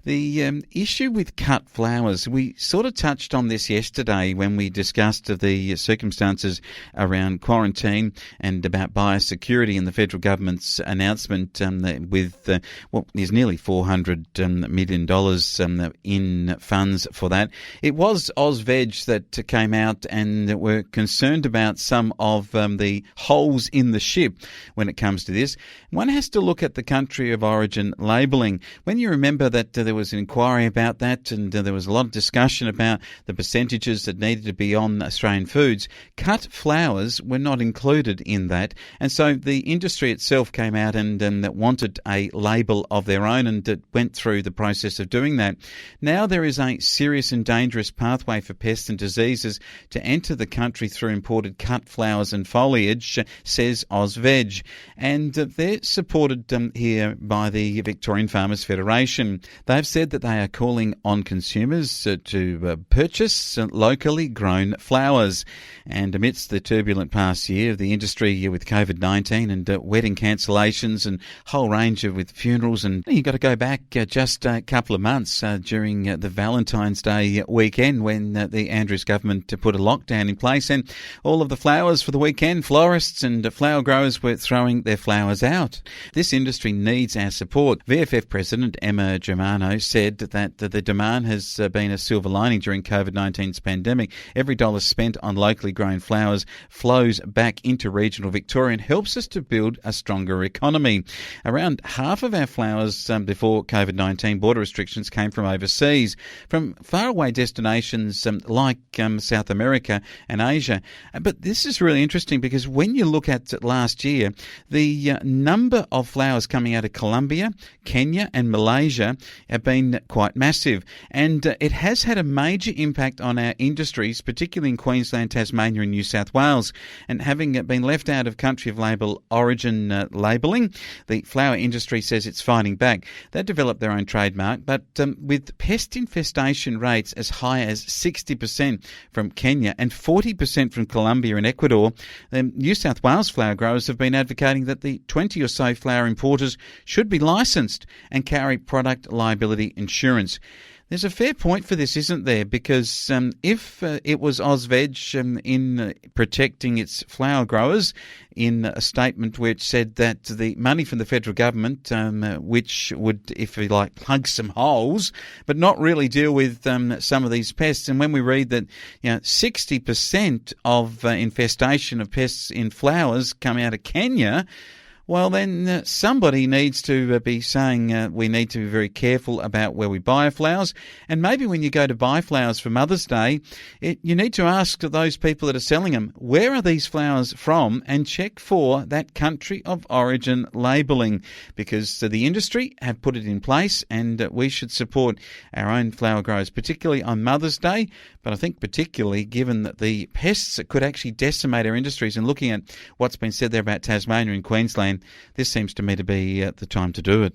The issue with cut flowers, we sort of touched on this yesterday when we discussed the circumstances around quarantine and about biosecurity and the federal government's announcement with there's nearly $400 million in funds for that. It was Ausveg that came out and were concerned about some of the holes in the ship when it comes to this. One has to look at the country of origin labelling. When you remember that there was an inquiry about that and there was a lot of discussion about the percentages that needed to be on Australian foods, cut flowers were not included in that. And so the industry itself came out and wanted a label of their own and went through the process of doing that. Now there is a serious and dangerous pathway for pests and diseases to enter the country through imported cut flowers and foliage, says Ausveg. And they're supported here by the Victorian Farmers Federation. They've said that they are calling on consumers to purchase locally grown flowers. And amidst the turbulent past year of the industry with COVID-19 and wedding cancellations and a whole range with funerals, and you've got to go back just a couple of months during the Valentine's Day weekend when the Andrews government put a lockdown in place, and all of the flowers for the weekend, florists and flower growers were throwing their flowers out. This industry needs our support. VFF President Emma Germano said that the demand has been a silver lining during COVID-19's pandemic. Every dollar spent on locally grown flowers flows back into regional Victoria and helps us to build a stronger economy. Around half of our flowers before COVID-19 border restrictions came from overseas, from faraway destinations like South America and Asia. But this is really interesting because when you look at last year, the number of flowers coming out of Colombia, Kenya and Malaysia have been quite massive. And it has had a major impact on our industries, particularly in Queensland, Tasmania and New South Wales. And having been left out of country of origin labelling, the flower industry says it's fighting back. They developed their own trademark, but with pest infestation rates as high as 60% from Kenya and 40% from Colombia and Ecuador, the New South Wales flower growers have been advocating that the 20 or so flower importers should be licensed and carry product liability insurance. There's a fair point for this, isn't there? Because if it was Ausveg in protecting its flower growers in a statement which said that the money from the federal government, which would, if you like, plug some holes, but not really deal with some of these pests. And when we read that 60% of infestation of pests in flowers come out of Kenya, well, then somebody needs to be saying we need to be very careful about where we buy flowers. And maybe when you go to buy flowers for Mother's Day, you need to ask those people that are selling them, where are these flowers from, and check for that country of origin labelling, because the industry have put it in place and we should support our own flower growers, particularly on Mother's Day. But I think particularly given that the pests that could actually decimate our industries, and looking at what's been said there about Tasmania and Queensland, this seems to me to be the time to do it.